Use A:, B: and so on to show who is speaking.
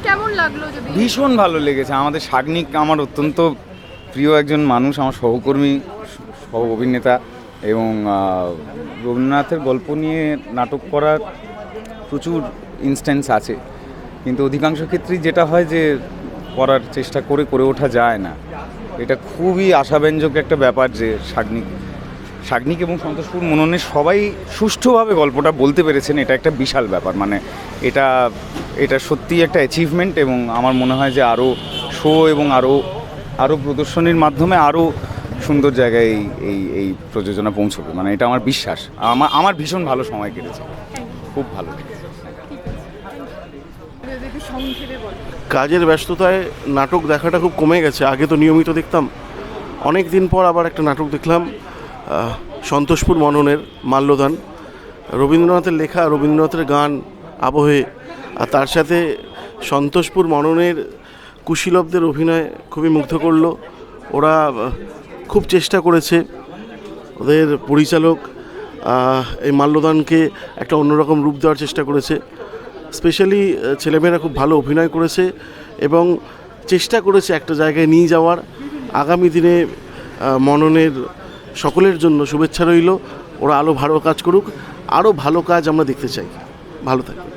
A: কেমন লাগলো? যদি
B: ভীষণ ভালো লেগেছে। আমাদের সাগ্নিক আমার অত্যন্ত প্রিয় একজন মানুষ, আমার সহকর্মী, সহ অভিনেতা, এবং রবীন্দ্রনাথের গল্প নিয়ে নাটক করার প্রচুর ইনস্ট্যান্স আছে, কিন্তু অধিকাংশ ক্ষেত্রেই যেটা হয় যে করার চেষ্টা করে ওঠা যায় না। এটা খুবই আশাব্যঞ্জক একটা ব্যাপার যে সাগ্নিক এবং সন্তোষপুর মননের সবাই সুষ্ঠুভাবে গল্পটা বলতে পেরেছেন। এটা একটা বিশাল ব্যাপার, মানে এটা সত্যিই একটা অ্যাচিভমেন্ট, এবং আমার মনে হয় যে আরও শো এবং আরও প্রদর্শনীর মাধ্যমে আরও সুন্দর জায়গায় এই প্রযোজনা পৌঁছবে, মানে এটা আমার বিশ্বাস। আমার ভীষণ ভালো সময় কেটেছে, খুব ভালো লেগেছে।
A: যদি একটু সংক্ষেপে বলো।
C: কাজের ব্যস্ততায় নাটক দেখাটা খুব কমে গেছে। আগে তো নিয়মিত দেখতাম, অনেক দিন পর আবার একটা নাটক দেখলাম, সন্তোষপুর মননের মাল্যদান। রবীন্দ্রনাথের লেখা, রবীন্দ্রনাথের গান আবহে, আর তার সাথে সন্তোষপুর মননের কুশীলবদের অভিনয় খুবই মুগ্ধ করলো। ওরা খুব চেষ্টা করেছে, ওদের পরিচালক এই মাল্যদানকে একটা অন্যরকম রূপ দেওয়ার চেষ্টা করেছে। স্পেশালি ছেলেমেয়েরা খুব ভালো অভিনয় করেছে এবং চেষ্টা করেছে একটা জায়গায় নিয়ে যাওয়ার। আগামী দিনে মননের সকলের জন্য শুভেচ্ছা রইল। ওরা আরও ভালো কাজ করুক, আরও ভালো কাজ আমরা দেখতে চাই। ভালো থাকবে।